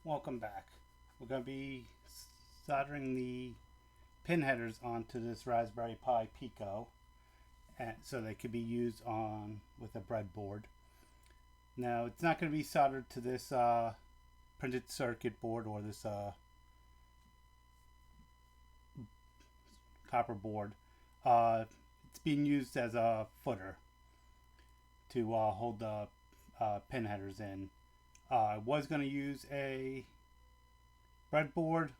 Welcome back. We're going to be soldering the pin headers onto this Raspberry Pi Pico so they could be used on with a breadboard. Now it's not going to be soldered to this printed circuit board or this copper board. It's being used as a footer to hold the pin headers in. I was going to use a breadboard,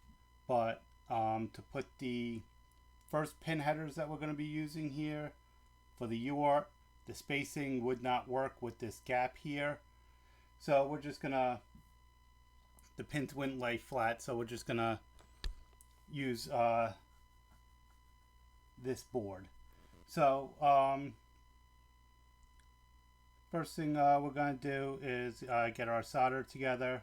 but to put the first pin headers that we're going to be using here for the uart, the spacing would not work with this gap here. So we're just going to, the pins wouldn't lay flat, so we're just going to use this board. So first thing we're going to do is get our solder together.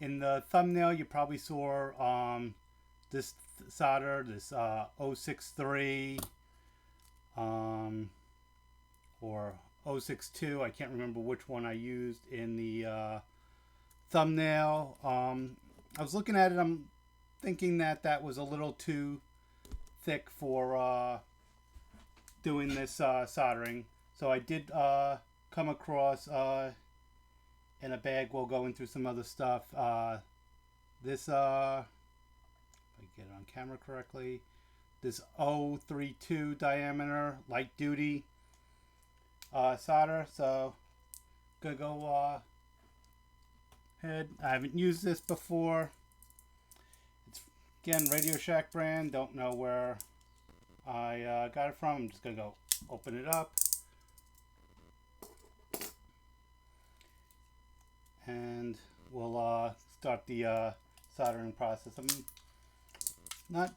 In the thumbnail you probably saw this solder, this 063 or 062. I can't remember which one I used in the thumbnail. I was looking at it, I'm thinking that that was a little too thick for doing this soldering. So I did come across in a bag, we'll go into some other stuff, this if I get it on camera correctly, this 032 diameter light duty solder. So gonna go ahead. I haven't used this before. It's again Radio Shack brand, don't know where I got it from. I'm just gonna go open it up and we'll start the soldering process. I'm not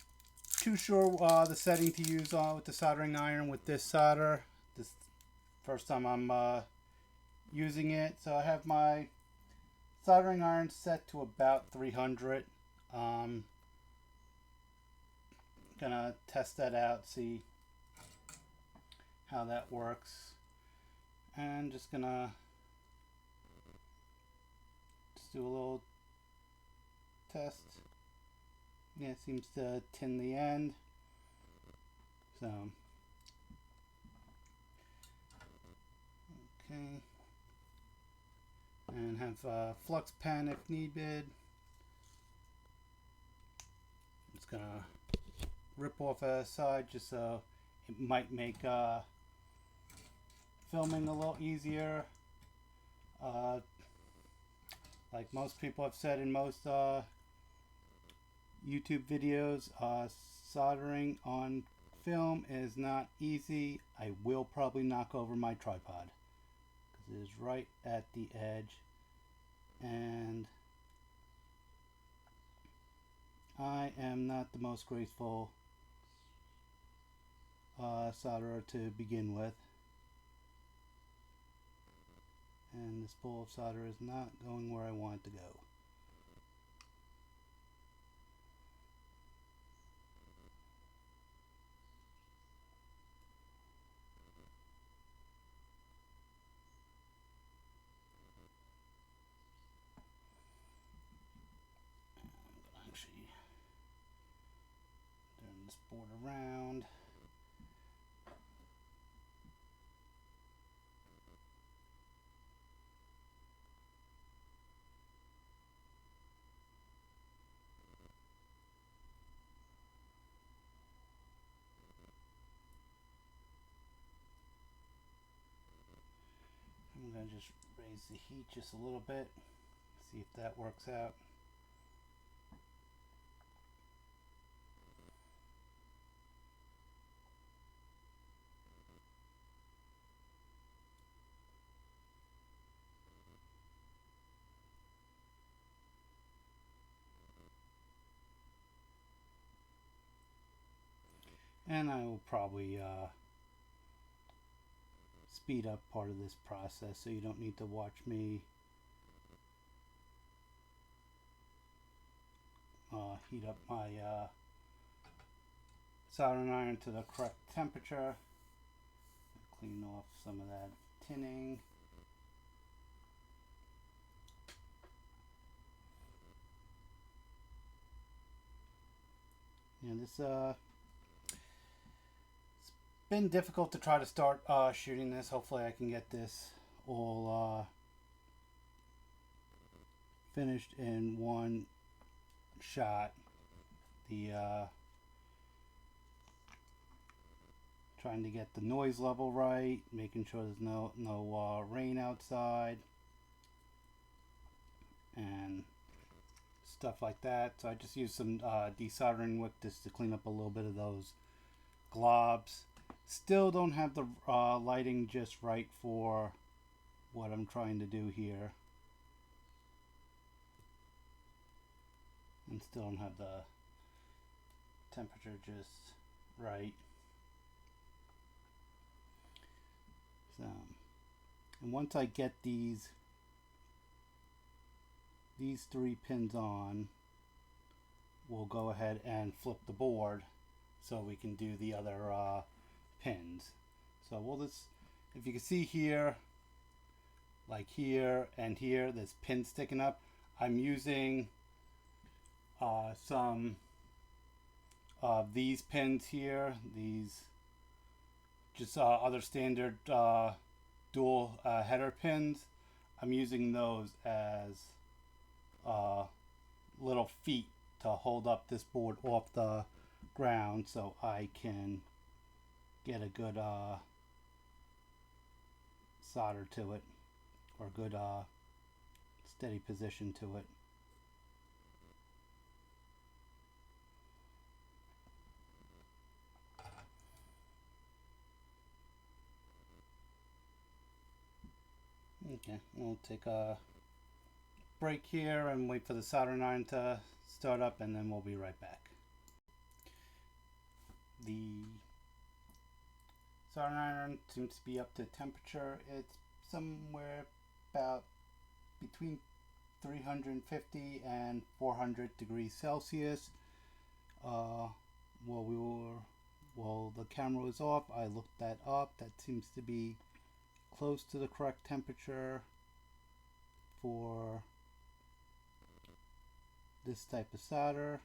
too sure the setting to use with the soldering iron with this solder. This first time I'm using it, so I have my soldering iron set to about 300. Gonna test that out, see how that works, and just gonna do a little test. Yeah, it seems to tin the end. So, okay. And have a flux pen if needed. I'm just gonna rip off a side just so it might make filming a little easier. Like most people have said in most YouTube videos, soldering on film is not easy. I will probably knock over my tripod because it is right at the edge, and I am not the most graceful solderer to begin with. And this spool of solder is not going where I want it to go. I'm going to actually turn this board around. I'm going to just raise the heat just a little bit, see if that works out. And I will probably speed up part of this process so you don't need to watch me heat up my soldering iron to the correct temperature. Clean off some of that tinning. This it's been difficult to try to start shooting this. Hopefully I can get this all finished in one shot. The trying to get the noise level right, making sure there's no rain outside and stuff like that. So I just used some desoldering wick just to clean up a little bit of those globs. Still don't have the lighting just right for what I'm trying to do here, and still don't have the temperature just right. So, and once I get these three pins on, we'll go ahead and flip the board so we can do the other pins. So we'll just, if you can see here, like here and here, there's pins sticking up. I'm using some of these pins here, these just other standard dual header pins. I'm using those as little feet to hold up this board off the ground so I can get a good solder to it, or good steady position to it. Okay, we'll take a break here and wait for the soldering iron to start up, and then we'll be right back. The soldering iron seems to be up to temperature. It's somewhere about between 350 and 400 degrees Celsius. While the camera was off, I looked that up. That seems to be close to the correct temperature for this type of solder.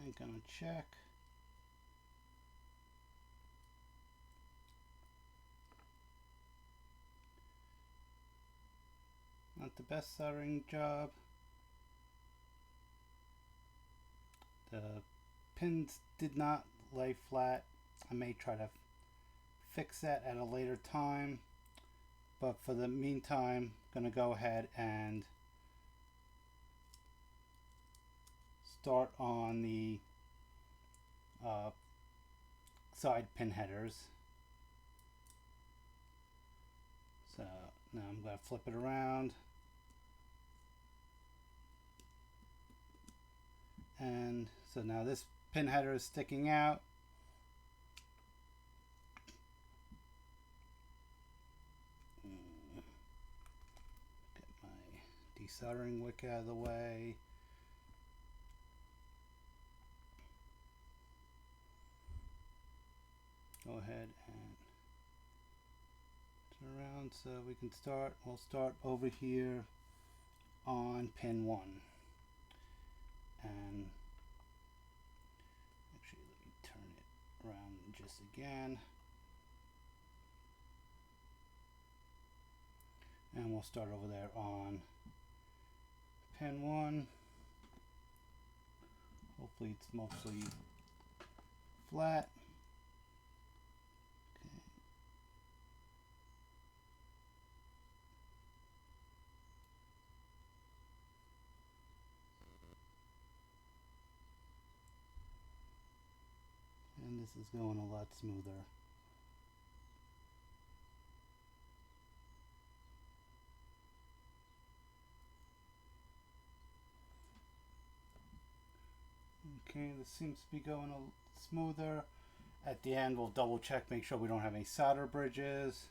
I'm gonna check. Not the best soldering job. The pins did not lay flat. I may try to fix that at a later time, but for the meantime, I'm gonna go ahead and start on the side pin headers. So now I'm going to flip it around, and so now this pin header is sticking out. Get my desoldering wick out of the way. Go ahead and once we can start, we'll start over here on pin 1. And actually, let me turn it around just again. And we'll start over there on pin 1. Hopefully it's mostly flat. Okay. And this is going a lot smoother. Okay, this seems to be going a smoother. At the end, we'll double check, make sure we don't have any solder bridges.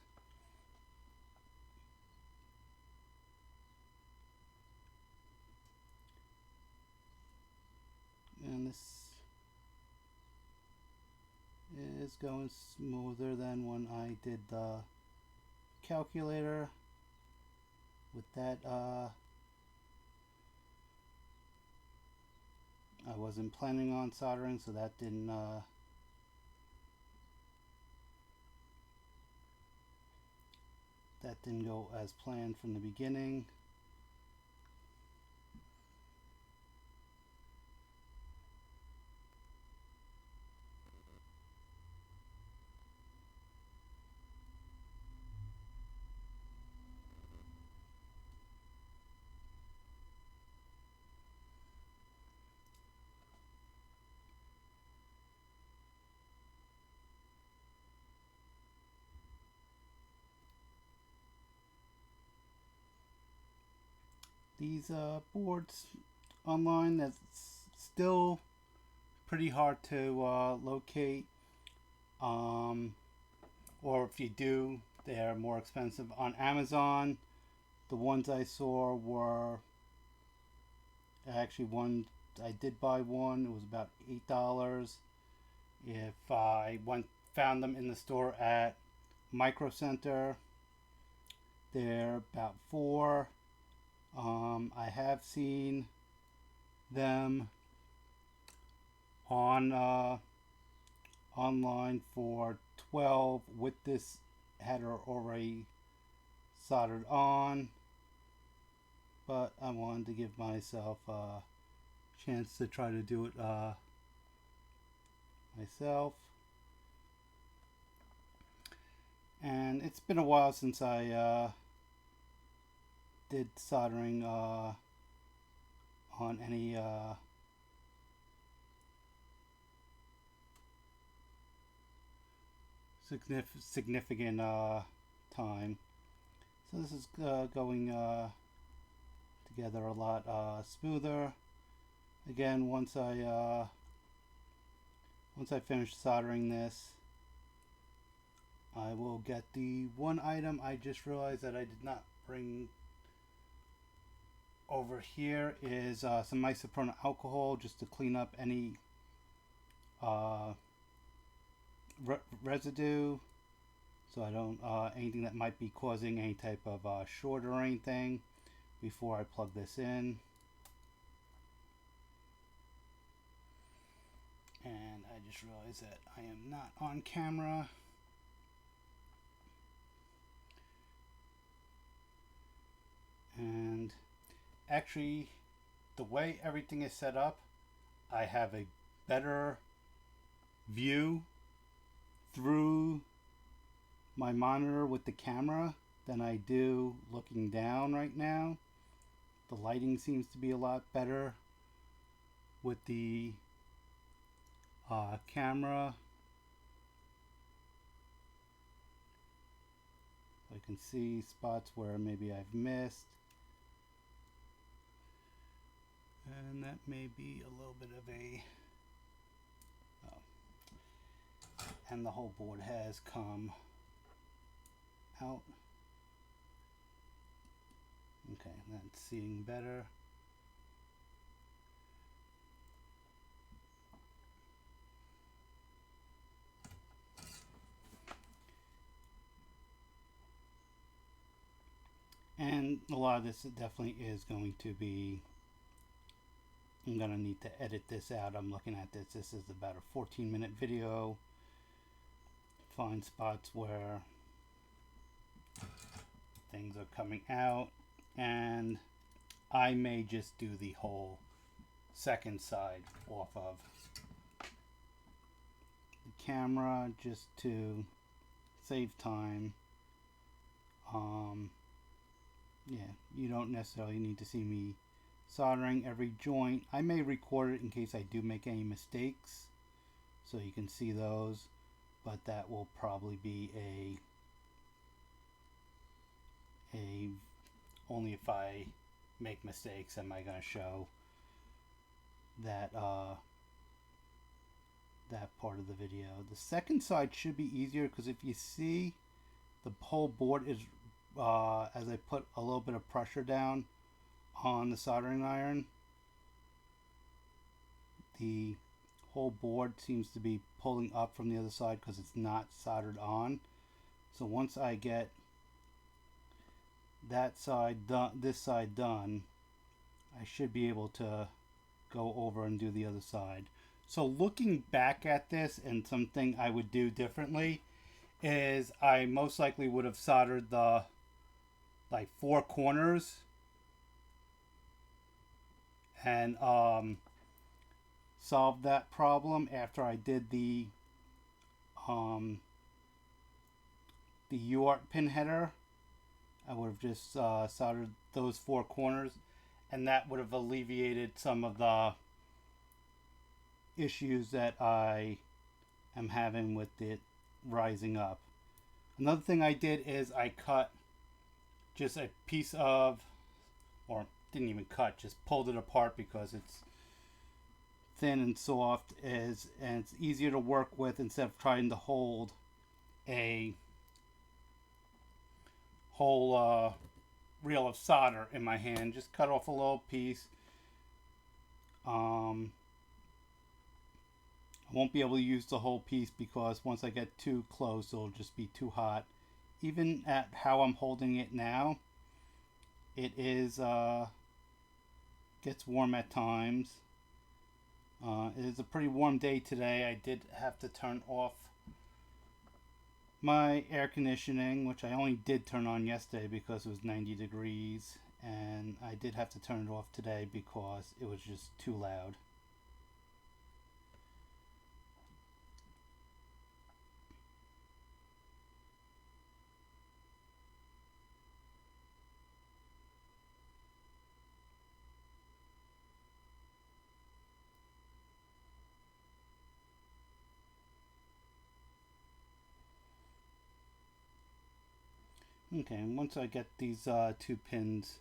And this is going smoother than when I did the calculator with that. I wasn't planning on soldering, so that didn't go as planned from the beginning. These boards online, that's still pretty hard to locate, or if you do, they're more expensive on Amazon. The ones I saw were actually one. I did buy one. It was about $8. If I found them in the store at Micro Center, they're about $4. I have seen them on online for $12 with this header already soldered on, but I wanted to give myself a chance to try to do it myself. And it's been a while since I did soldering on any significant time. So this is going together a lot smoother. Again, once I finish soldering this, I will get the one item I just realized that I did not bring over here is some isopropyl alcohol, just to clean up any residue, so I don't anything that might be causing any type of short or anything before I plug this in. And I just realized that I am not on camera. And actually, the way everything is set up, I have a better view through my monitor with the camera than I do looking down right now. The lighting seems to be a lot better with the camera. I can see spots where maybe I've missed. And that may be a little bit of a... Oh. And the whole board has come out. Okay, that's seeing better. And a lot of this definitely is going to be, I'm going to need to edit this out. I'm looking at this. This is about a 14-minute video. Find spots where things are coming out, and I may just do the whole second side off of the camera just to save time. Yeah, you don't necessarily need to see me soldering every joint. I may record it in case I do make any mistakes, so you can see those, but that will probably be a only if I make mistakes am I going to show that that part of the video. The second side should be easier because if you see, the whole board is as I put a little bit of pressure down on the soldering iron, the whole board seems to be pulling up from the other side because it's not soldered on. So once I get that side done, this side done, I should be able to go over and do the other side. So looking back at this, and something I would do differently is I most likely would have soldered the like 4 corners and solved that problem after I did the uart pin header. I would have just soldered those 4 corners, and that would have alleviated some of the issues that I am having with it rising up. Another thing I did is I cut just a piece of, or didn't even cut, just pulled it apart because it's thin and soft, and it's easier to work with instead of trying to hold a whole reel of solder in my hand. Just cut off a little piece. I won't be able to use the whole piece because once I get too close it'll just be too hot. Even at how I'm holding it now, it is gets warm at times. It is a pretty warm day today. I did have to turn off my air conditioning, which I only did turn on yesterday because it was 90 degrees, and I did have to turn it off today because it was just too loud. Okay, and once I get these 2 pins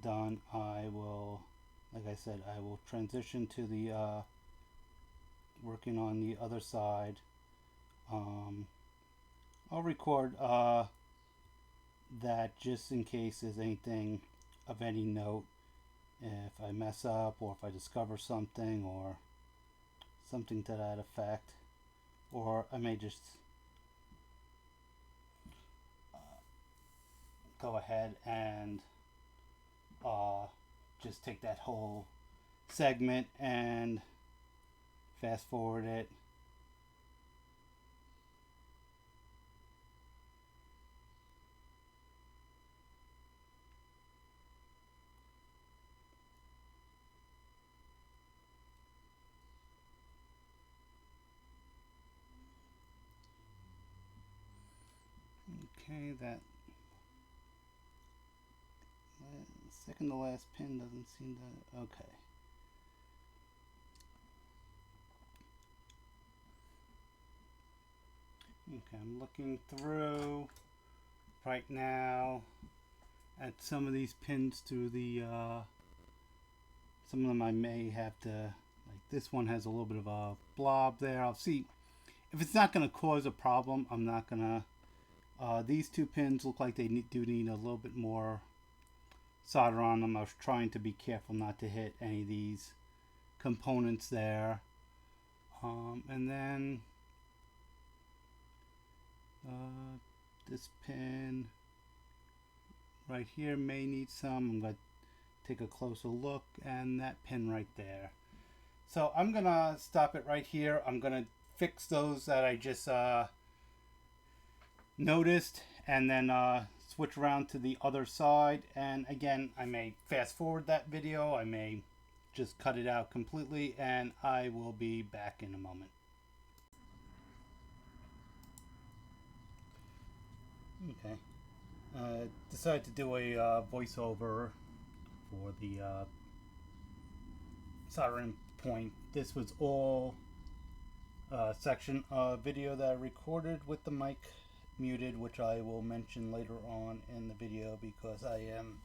done, I will, like I said, I will transition to the working on the other side. I'll record that just in case there's anything of any note. If I mess up, or if I discover something, or something to that effect, or I may just go ahead and just take that whole segment and fast forward it. Okay, that second to last pin doesn't seem to, okay. Okay, I'm looking through right now at some of these pins through the, some of them I may have to, like this one has a little bit of a blob there. I'll see. If it's not going to cause a problem, I'm not going to, these 2 pins look like they do need a little bit more solder on them. I was trying to be careful not to hit any of these components there. And then this pin, right here may need some. I'm going to take a closer look, and that pin right there. So I'm going to stop it right here. I'm going to fix those that I just noticed, and then switch around to the other side. And again, I may fast forward that video, I may just cut it out completely, and I will be back in a moment. Okay, decided to do a voiceover for the soldering point. This was all section of video that I recorded with the mic muted, which I will mention later on in the video because I am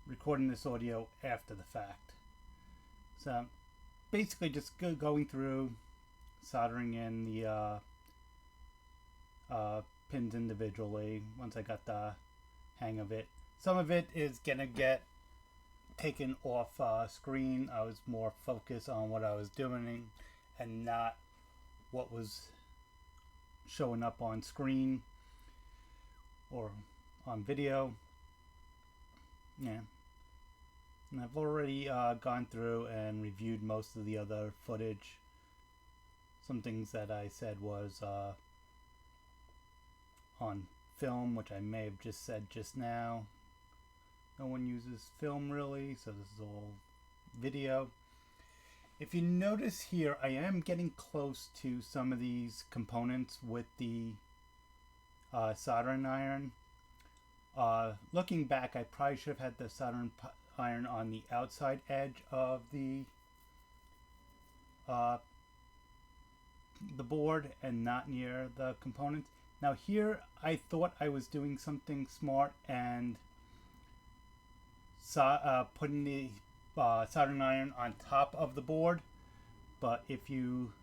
recording this audio after the fact. So basically just going through soldering in the pins individually once I got the hang of it. Some of it is gonna get taken off screen. I was more focused on what I was doing and not what was showing up on screen or on video. Yeah, and I've already gone through and reviewed most of the other footage. Some things that I said was on film, which I may have just said just now. No one uses film really, so this is all video. If you notice here, I am getting close to some of these components with the soldering iron. Looking back, I probably should have had the soldering iron on the outside edge of the board and not near the components. Now here, I thought I was doing something smart and putting the soldering iron on top of the board, but if you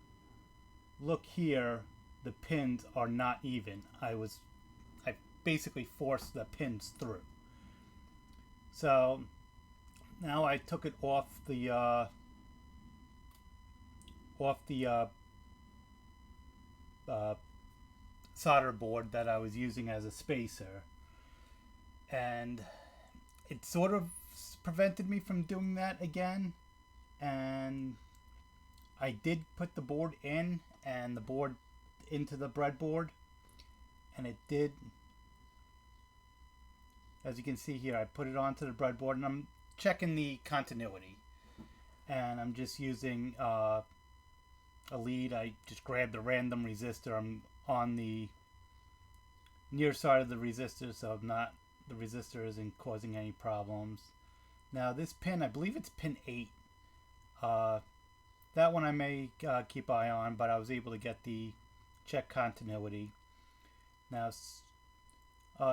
look here, the pins are not even. I basically forced the pins through. So now I took it off the solder board that I was using as a spacer, and it sort of prevented me from doing that again. And I did put the board in and the board into the breadboard, and it did, as you can see here, I put it onto the breadboard, and I'm checking the continuity, and I'm just using a lead. I just grabbed a random resistor. I'm on the near side of the resistor, so the resistor isn't causing any problems. Now this pin, I believe it's pin 8. That one I may keep eye on, but I was able to get the check continuity. Now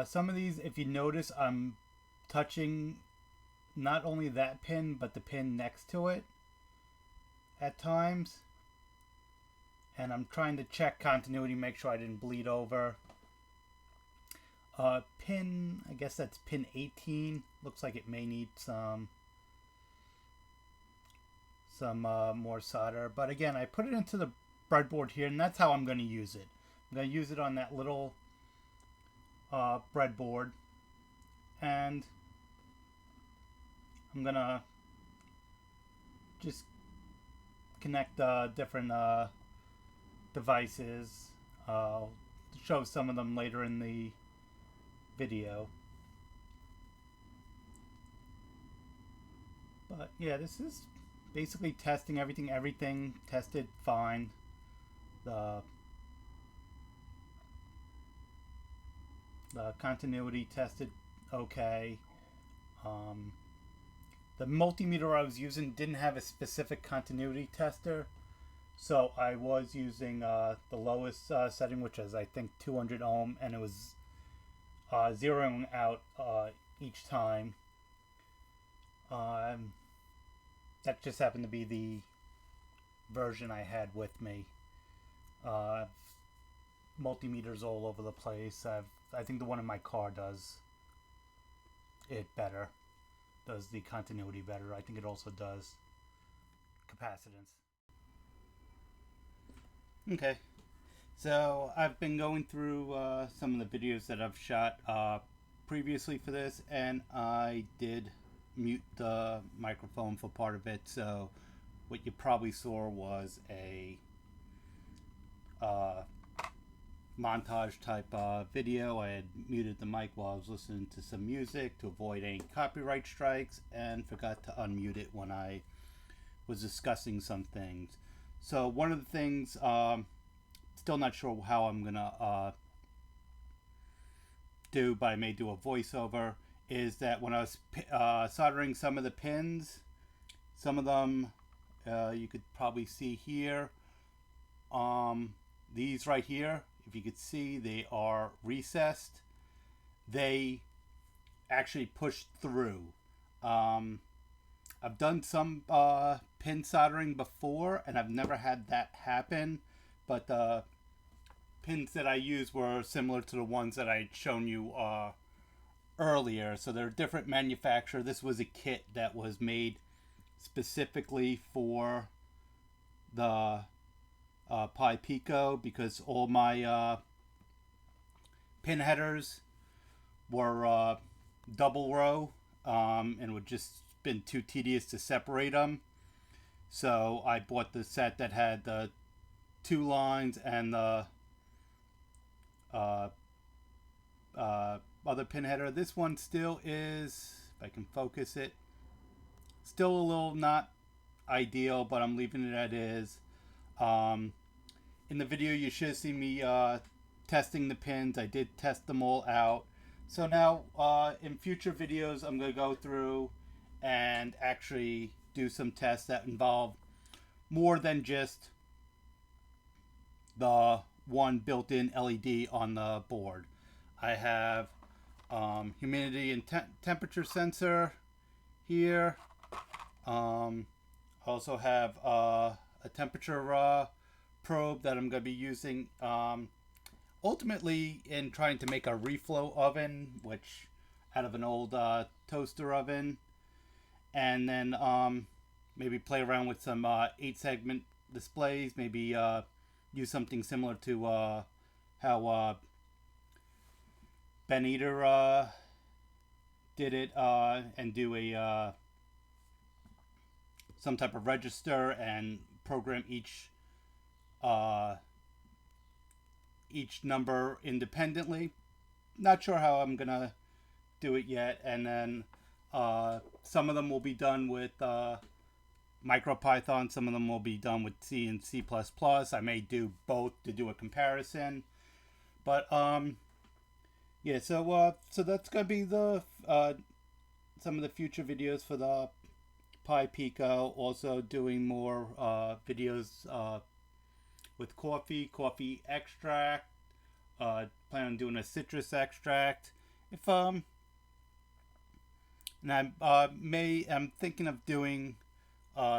some of these, if you notice, I'm touching not only that pin, but the pin next to it at times. And I'm trying to check continuity, make sure I didn't bleed over. Pin, I guess that's pin 18. Looks like it may need some more solder. But again, I put it into the breadboard here, and that's how I'm going to use it. I'm going to use it on that little breadboard, and I'm going to just connect different devices. I'll show some of them later in the video. But yeah, this is basically testing everything. Everything tested fine. The continuity tested okay. The multimeter I was using didn't have a specific continuity tester, so I was using the lowest setting, which is I think 200 ohm, and it was zeroing out each time. That just happened to be the version I had with me. Multimeters all over the place. I think the one in my car does it better. Does the continuity better. I think it also does capacitance. Okay. So I've been going through some of the videos that I've shot previously for this, and I did mute the microphone for part of it, so what you probably saw was a montage type video. I had muted the mic while I was listening to some music to avoid any copyright strikes, and forgot to unmute it when I was discussing some things. So one of the things, still not sure how I'm gonna do, but I may do a voiceover, is that when I was soldering some of the pins, some of them you could probably see here, these right here, if you could see, they are recessed. They actually pushed through. I've done some pin soldering before, and I've never had that happen, but the pins that I used were similar to the ones that I had shown you earlier. So they're a different manufacturer. This was a kit that was made specifically for the Pi Pico, because all my pin headers were double row, and would just been too tedious to separate them. So I bought the set that had the 2 lines and the other pin header. This one still is, if I can focus it, still a little not ideal, but I'm leaving it as is. In the video you should have seen me testing the pins. I did test them all out. So now in future videos I'm going to go through and actually do some tests that involve more than just the one built-in LED on the board. I have humidity and temperature sensor here. I also have a temperature probe that I'm going to be using ultimately in trying to make a reflow oven, which out of an old toaster oven, and then maybe play around with some 8-segment displays, maybe use something similar to how Ben Eater did it, and do a some type of register and program each number independently. Not sure how I'm gonna do it yet. And then some of them will be done with MicroPython, some of them will be done with C and C++. I may do both to do a comparison, but yeah, so that's gonna be the some of the future videos for the Pi Pico. Also doing more videos with coffee extract. Plan on doing a citrus extract. If and I'm thinking of doing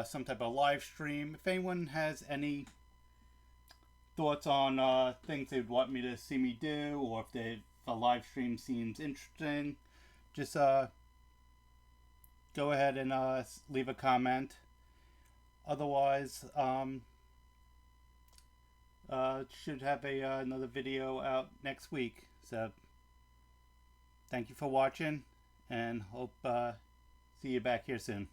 some type of live stream. If anyone has any thoughts on things they'd want me to see me do, or if a live stream seems interesting, just go ahead and leave a comment. Otherwise, should have another video out next week. So thank you for watching, and hope see you back here soon.